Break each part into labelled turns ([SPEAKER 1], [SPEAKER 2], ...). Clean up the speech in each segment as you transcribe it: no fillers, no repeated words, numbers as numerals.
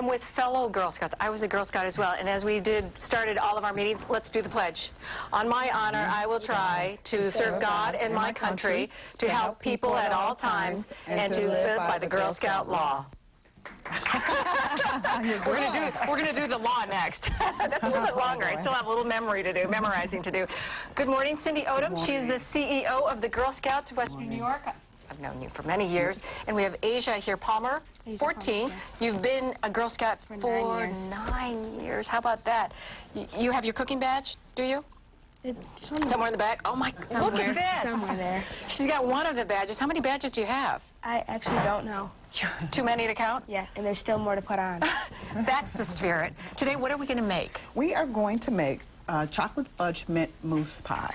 [SPEAKER 1] with fellow Girl Scouts. I was a Girl Scout as well, and as we started all of our meetings, let's do the pledge. On my honor, I will try to serve God and my country, to help people at all times, and to live by the Girl Scout law. We're gonna do the law next. That's a little bit longer. I still have a little memorizing to do. Good morning, Cindy Odom. She is the CEO of the Girl Scouts of Western New York. I've known you for many years. And we have Asia here Palmer, 14. You've been a Girl Scout for 9 years. How about that? You have your cooking badge, do you? Somewhere in the back? Oh my, look at this!
[SPEAKER 2] Somewhere there.
[SPEAKER 1] She's got one of the badges. How many badges do you have?
[SPEAKER 2] I actually don't know.
[SPEAKER 1] Too many to count?
[SPEAKER 2] Yeah, and there's still more to put on.
[SPEAKER 1] That's the spirit. Today, what are we going to make?
[SPEAKER 3] We are going to make chocolate fudge mint mousse pie.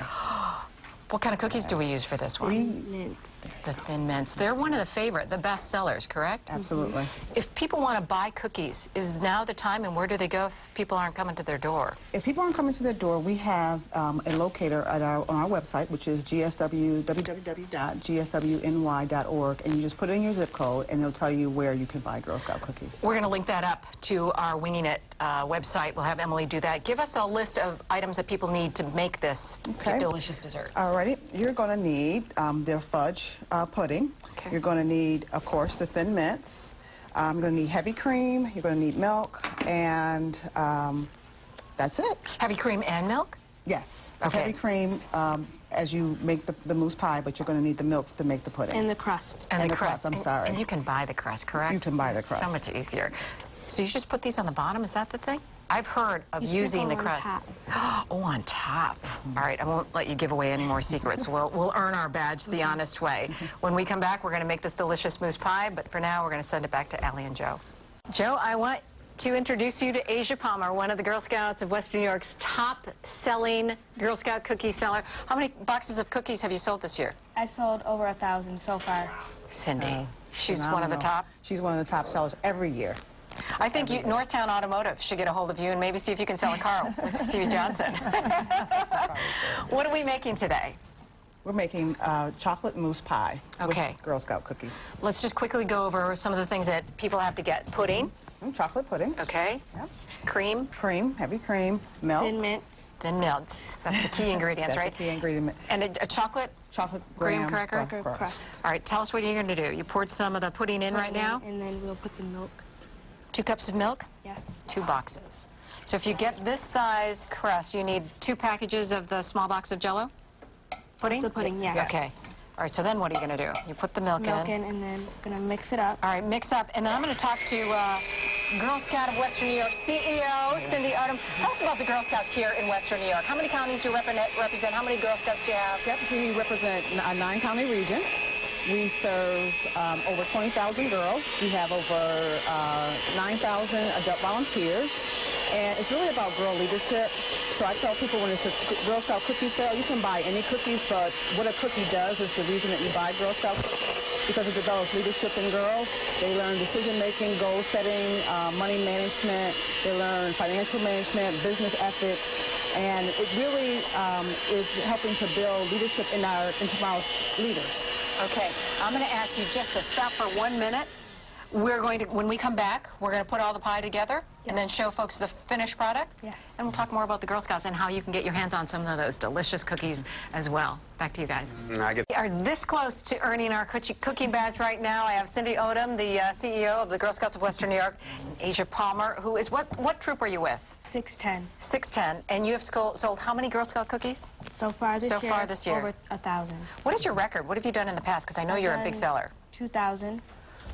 [SPEAKER 1] What kind of cookies do we use for this one?
[SPEAKER 2] Mints.
[SPEAKER 1] The Thin Mints. They're one of the the best sellers, correct?
[SPEAKER 3] Absolutely.
[SPEAKER 1] If people want to buy cookies, is now the time, and where do they go if people aren't coming to their door?
[SPEAKER 3] If people aren't coming to their door, we have a locator at on our website, which is www.gswny.org, and you just put in your zip code, and it'll tell you where you can buy Girl Scout cookies.
[SPEAKER 1] We're going to link that up to our Winging It website. We'll have Emily do that. Give us a list of items that people need to make this delicious dessert.
[SPEAKER 3] Alrighty, you're going to need their fudge pudding.
[SPEAKER 1] Okay.
[SPEAKER 3] You're going to need, of course, the Thin Mints. You're going to need heavy cream. You're going to need milk, and that's it.
[SPEAKER 1] Heavy cream and milk?
[SPEAKER 3] Yes. It's
[SPEAKER 1] Okay.
[SPEAKER 3] heavy cream as you make the mousse pie, but you're going to need the milk to make the pudding.
[SPEAKER 2] And the crust.
[SPEAKER 3] And the crust, I'm sorry.
[SPEAKER 1] And you can buy the crust, correct?
[SPEAKER 3] You can buy the crust.
[SPEAKER 1] So much easier. So you just put these on the bottom, is that the thing? I've heard of using the crust. Oh, on top. All right, I won't let you give away any more secrets. We'll earn our badge the honest way. When we come back, we're going to make this delicious mousse pie, but for now, we're going to send it back to Allie and Joe. Joe, I want to introduce you to Asia Palmer, one of the Girl Scouts of Western New York's top-selling Girl Scout cookie seller. How many boxes of cookies have you sold this year?
[SPEAKER 2] I sold over 1,000 so far.
[SPEAKER 1] Cindy, she's
[SPEAKER 3] Phenomenal.
[SPEAKER 1] one of the top.
[SPEAKER 3] She's one of the top sellers every year.
[SPEAKER 1] I think Northtown Automotive should get a hold of you and maybe see if you can sell a car with Stevie Johnson. What are we making today?
[SPEAKER 3] We're making chocolate mousse pie with Girl Scout cookies.
[SPEAKER 1] Let's just quickly go over some of the things that people have to get. Pudding.
[SPEAKER 3] Chocolate pudding.
[SPEAKER 1] Okay.
[SPEAKER 3] Yep.
[SPEAKER 1] Cream.
[SPEAKER 3] Cream, heavy cream, milk.
[SPEAKER 2] Thin Mints.
[SPEAKER 1] Thin Mints. That's the key ingredients, right?
[SPEAKER 3] That's the key ingredient.
[SPEAKER 1] And a chocolate?
[SPEAKER 3] Chocolate
[SPEAKER 1] graham cracker?
[SPEAKER 3] crust.
[SPEAKER 1] All right, tell us what you're going to do. You poured some of the pudding in right now?
[SPEAKER 2] And then we'll put the milk.
[SPEAKER 1] 2 cups of milk?
[SPEAKER 2] Yes.
[SPEAKER 1] 2 boxes. So if you get this size crust, you need 2 packages of the small box of Jell-O pudding?
[SPEAKER 2] The pudding, yes.
[SPEAKER 1] Okay. All right, so then what are you going to do? You put the milk in.
[SPEAKER 2] And then gonna mix it up.
[SPEAKER 1] All right, mix up. And then I'm going to talk to Girl Scout of Western New York CEO, Cindy Odom. Tell us about the Girl Scouts here in Western New York. How many counties do you represent? How many Girl Scouts do you have?
[SPEAKER 3] Yep, we represent a 9-county region. We serve over 20,000 girls. We have over 9,000 adult volunteers. And it's really about girl leadership. So I tell people when it's a Girl Scout cookie sale, you can buy any cookies, but what a cookie does is the reason that you buy Girl Scout cookies, because it develops leadership in girls. They learn decision-making, goal-setting, money management. They learn financial management, business ethics. And it really is helping to build leadership in tomorrow's leaders.
[SPEAKER 1] Okay, I'm going to ask you just to stop for 1 minute. We're going to, when we come back, we're going to put all the pie together and then show folks the finished product.
[SPEAKER 2] Yes.
[SPEAKER 1] And we'll talk more about the Girl Scouts and how you can get your hands on some of those delicious cookies as well. Back to you guys. We are this close to earning our cookie badge right now. I have Cindy Odom, the CEO of the Girl Scouts of Western New York, and Asia Palmer, who is, what troop are you with?
[SPEAKER 2] 610.
[SPEAKER 1] 610. And you have sold how many Girl Scout cookies?
[SPEAKER 2] So far this year, over 1,000.
[SPEAKER 1] What is your record? What have you done in the past? Because I know you're a big seller.
[SPEAKER 2] 2,000.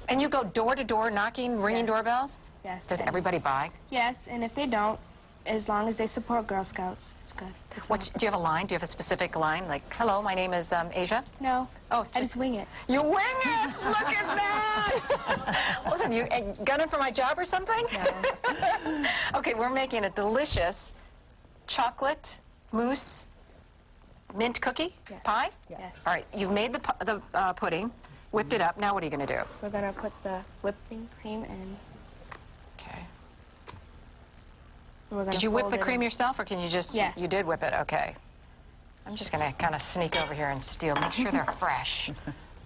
[SPEAKER 1] And you go door to door knocking, ringing doorbells?
[SPEAKER 2] Yes.
[SPEAKER 1] Does everybody buy?
[SPEAKER 2] Yes, and if they don't, as long as they support Girl Scouts, it's good.
[SPEAKER 1] Do you have a line? Do you have a specific line? Like, hello, my name is Asia?
[SPEAKER 2] No.
[SPEAKER 1] Oh,
[SPEAKER 2] I just wing it.
[SPEAKER 1] You wing it! Look at that! Listen, you gunning for my job or something?
[SPEAKER 2] No.
[SPEAKER 1] Okay, we're making a delicious chocolate mousse mint cookie pie?
[SPEAKER 2] Yes.
[SPEAKER 1] All right, you've made the pudding, whipped it up. Now what are you going to do?
[SPEAKER 2] We're going to put the whipping cream in.
[SPEAKER 1] Okay.
[SPEAKER 2] Did
[SPEAKER 1] you whip the cream yourself, or can you just...
[SPEAKER 2] Yes.
[SPEAKER 1] You did whip it, okay. I'm just going to kind of sneak over here and steal. Make sure they're fresh.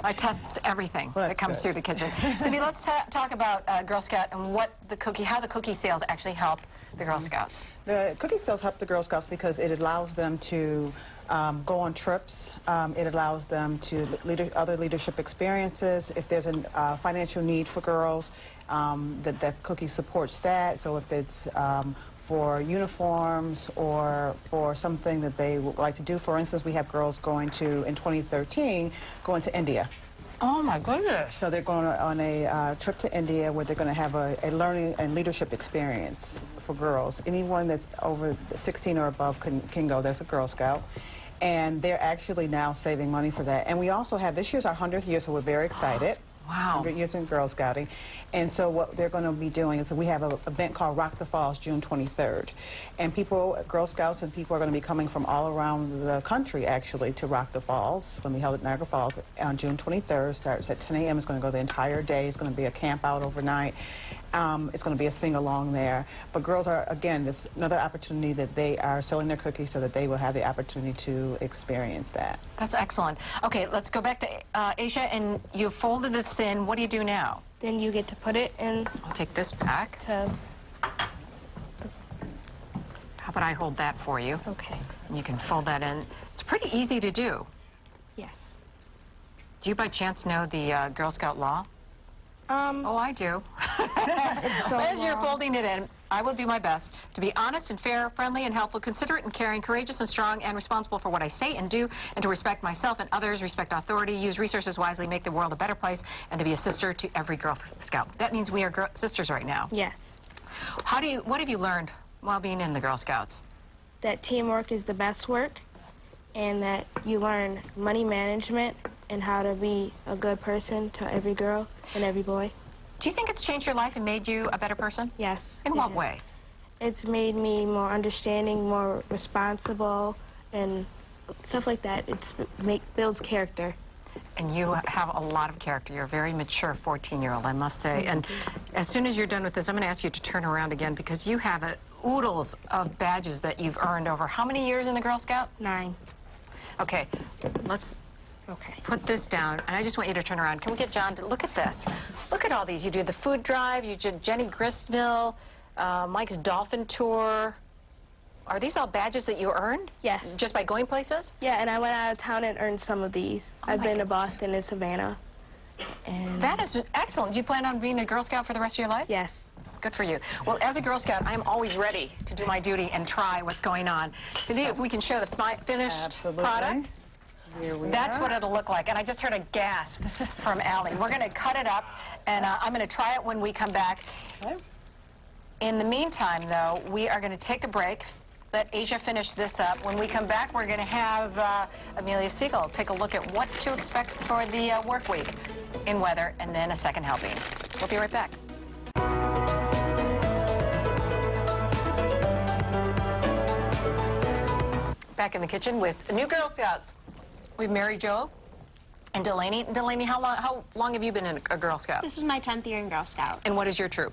[SPEAKER 1] I test everything
[SPEAKER 4] Well,
[SPEAKER 1] that
[SPEAKER 4] that's
[SPEAKER 1] comes
[SPEAKER 4] good.
[SPEAKER 1] through the kitchen. Cindy, let's talk about Girl Scout and how the cookie sales actually help the Girl Scouts.
[SPEAKER 4] The cookie sales help the Girl Scouts because it allows them to go on trips. It allows them to other leadership experiences. If there's a financial need for girls, that cookie supports that. So if it's for uniforms or for something that they would like to do, for instance, we have girls going to, in 2013, going to India.
[SPEAKER 1] Oh my goodness.
[SPEAKER 4] So they're going on a trip to India where they're going to have a learning and leadership experience for girls. Anyone that's over 16 or above can go. That's a Girl Scout. And they're actually now saving money for that. And we also have, this year's our 100th year, so we're very excited.
[SPEAKER 1] Wow.
[SPEAKER 4] 100 years in Girl Scouting. And so what they're going to be doing is we have an event called Rock the Falls, June 23rd. And people, Girl Scouts and people are going to be coming from all around the country, actually, to Rock the Falls. It's going to be held at Niagara Falls on June 23rd. Starts at 10 a.m. It's going to go the entire day. It's going to be a camp out overnight. It's going to be a sing-along there. But girls are, again, this another opportunity that they are selling their cookies so that they will have the opportunity to experience that.
[SPEAKER 1] That's excellent. Okay, let's go back to Asia, and you folded this in. What do you do now?
[SPEAKER 2] Then you get to put it in
[SPEAKER 1] I'll take this back.
[SPEAKER 2] to,
[SPEAKER 1] How about I hold that for you?
[SPEAKER 2] okay,
[SPEAKER 1] And you can fold that in. It's pretty easy to do.
[SPEAKER 2] yes.
[SPEAKER 1] Do you by chance know the Girl Scout law? Oh, I do.
[SPEAKER 2] So
[SPEAKER 1] As you're
[SPEAKER 2] long.
[SPEAKER 1] folding it in, I will do my best to be honest and fair, friendly and helpful, considerate and caring, courageous and strong, and responsible for what I say and do, and to respect myself and others, respect authority, use resources wisely, make the world a better place, and to be a sister to every Girl Scout. That means we are sisters right now.
[SPEAKER 2] Yes.
[SPEAKER 1] What have you learned while being in the Girl Scouts?
[SPEAKER 2] That teamwork is the best work, and that you learn money management and how to be a good person to every girl and every boy.
[SPEAKER 1] Do you think it's changed your life and made you a better person?
[SPEAKER 2] Yes.
[SPEAKER 1] In what
[SPEAKER 2] it-
[SPEAKER 1] way?
[SPEAKER 2] It's made me more understanding, more responsible, and stuff like that. Builds character.
[SPEAKER 1] And you have a lot of character. You're a very mature 14-year-old, I must say. And as soon as you're done with this, I'm going to ask you to turn around again because you have oodles of badges that you've earned over how many years in the Girl Scout?
[SPEAKER 2] 9.
[SPEAKER 1] Okay, let's
[SPEAKER 2] Okay.
[SPEAKER 1] put this down, and I just want you to turn around. Can we get John to look at this? Look at all these. You did the food drive, you did Jenny Gristmill, Mike's Dolphin Tour. Are these all badges that you earned?
[SPEAKER 2] Yes.
[SPEAKER 1] Just by going places?
[SPEAKER 2] Yeah, and I went out of town and earned some of these. I've
[SPEAKER 1] my
[SPEAKER 2] been to
[SPEAKER 1] God.
[SPEAKER 2] Boston and Savannah. And
[SPEAKER 1] That is excellent. Do you plan on being a Girl Scout for the rest of your life?
[SPEAKER 2] yes.
[SPEAKER 1] Good for you. Well, as a Girl Scout, I'm always ready to do my duty and try what's going on. Cindy, if we can show the finished
[SPEAKER 4] Absolutely.
[SPEAKER 1] product,
[SPEAKER 4] Here we
[SPEAKER 1] that's
[SPEAKER 4] are.
[SPEAKER 1] what it'll look like. And I just heard a gasp from Allie. We're going to cut it up, and I'm going to try it when we come back.
[SPEAKER 4] Okay.
[SPEAKER 1] In the meantime, though, we are going to take a break. Let Asia finish this up. When we come back, we're going to have Amelia Siegel take a look at what to expect for the work week in weather, and then a second helpings. We'll be right back. Back in the kitchen with the new Girl Scouts. We have Mary Jo and Delaney. Delaney, how long have you been in a Girl Scout?
[SPEAKER 5] This is my 10th year in Girl Scouts.
[SPEAKER 1] And what is your troop?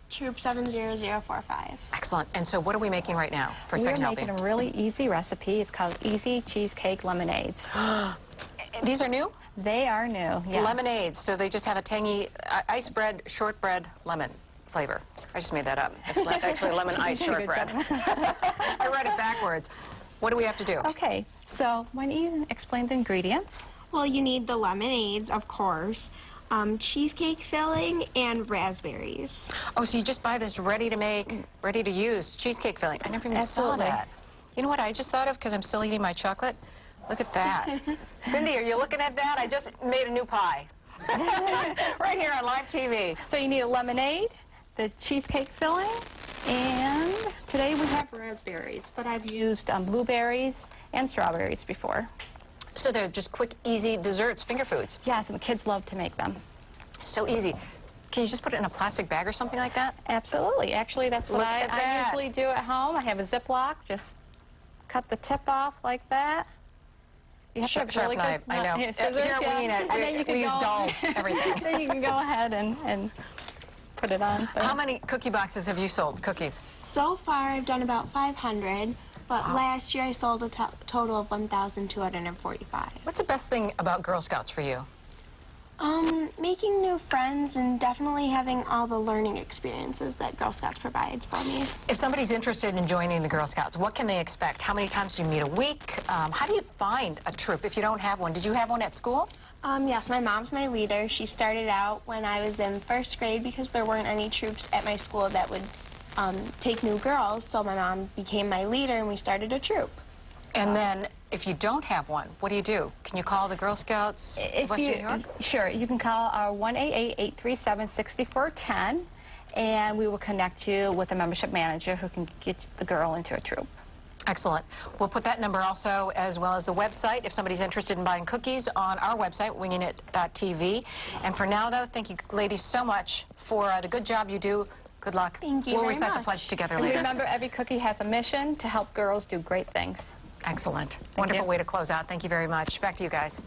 [SPEAKER 5] Troop 70045.
[SPEAKER 1] Excellent. And so what are we making right now for
[SPEAKER 6] We're
[SPEAKER 1] second
[SPEAKER 6] making
[SPEAKER 1] helping?
[SPEAKER 6] a really easy recipe. It's called Easy Cheesecake Lemonades.
[SPEAKER 1] These are new?
[SPEAKER 6] They are new, yes.
[SPEAKER 1] Lemonades. So they just have a tangy ice bread, shortbread, lemon flavor. I just made that up. It's actually lemon ice
[SPEAKER 6] did a good
[SPEAKER 1] shortbread. I read it backwards. What do we have to do?
[SPEAKER 6] Okay, so why don't you explain the ingredients?
[SPEAKER 5] Well, you need the lemonades, of course, cheesecake filling, and raspberries.
[SPEAKER 1] Oh, so you just buy this ready to make, ready to use cheesecake filling. I never even
[SPEAKER 6] Absolutely.
[SPEAKER 1] saw that. You know what I just thought of because I'm still eating my chocolate? Look at that. Cindy, are you looking at that? I just made a new pie. Right here on live TV.
[SPEAKER 6] So you need a lemonade, the cheesecake filling, and today we have raspberries, but I've used blueberries and strawberries before.
[SPEAKER 1] So they're just quick, easy desserts, finger foods.
[SPEAKER 6] Yes, and the kids love to make them.
[SPEAKER 1] So easy. Can you just put it in a plastic bag or something like that?
[SPEAKER 6] Absolutely. Actually, that's what
[SPEAKER 1] Look at that.
[SPEAKER 6] I usually do at home. I have a Ziploc. Just cut the tip off like that. You have to have
[SPEAKER 1] Sharp
[SPEAKER 6] really
[SPEAKER 1] knife,
[SPEAKER 6] good
[SPEAKER 1] I know.
[SPEAKER 6] Here, scissors,
[SPEAKER 1] Here we
[SPEAKER 6] yeah.
[SPEAKER 1] need it.
[SPEAKER 6] And then you can
[SPEAKER 1] We use
[SPEAKER 6] go-
[SPEAKER 1] dull everything.
[SPEAKER 6] Then you can go ahead and put it on. there.
[SPEAKER 1] How many cookie boxes have you sold, cookies?
[SPEAKER 5] So far, I've done about 500, but last year I sold a total of 1,245.
[SPEAKER 1] What's the best thing about Girl Scouts for you?
[SPEAKER 5] Making new friends and definitely having all the learning experiences that Girl Scouts provides for me.
[SPEAKER 1] If somebody's interested in joining the Girl Scouts, what can they expect? How many times do you meet a week? How do you find a troop if you don't have one? Did you have one at school?
[SPEAKER 5] Yes, my mom's my leader. She started out when I was in first grade because there weren't any troops at my school that would take new girls, so my mom became my leader and we started a troop.
[SPEAKER 1] And then, if you don't have one, what do you do? Can you call the Girl Scouts of Western New York?
[SPEAKER 6] Sure, you can call our 1-888-837-6410, and we will connect you with a membership manager who can get the girl into a troop.
[SPEAKER 1] Excellent. We'll put that number also, as well as the website, if somebody's interested in buying cookies, on our website, wingingit.tv. And for now, though, thank you, ladies, so much for the good job you do. Good luck.
[SPEAKER 5] Thank you
[SPEAKER 1] We'll
[SPEAKER 5] very
[SPEAKER 1] recite the
[SPEAKER 5] much.
[SPEAKER 1] pledge together
[SPEAKER 6] And
[SPEAKER 1] later.
[SPEAKER 6] remember, every cookie has a mission to help girls do great things.
[SPEAKER 1] Excellent. Wonderful way to close out. Thank you very much. Back to you guys.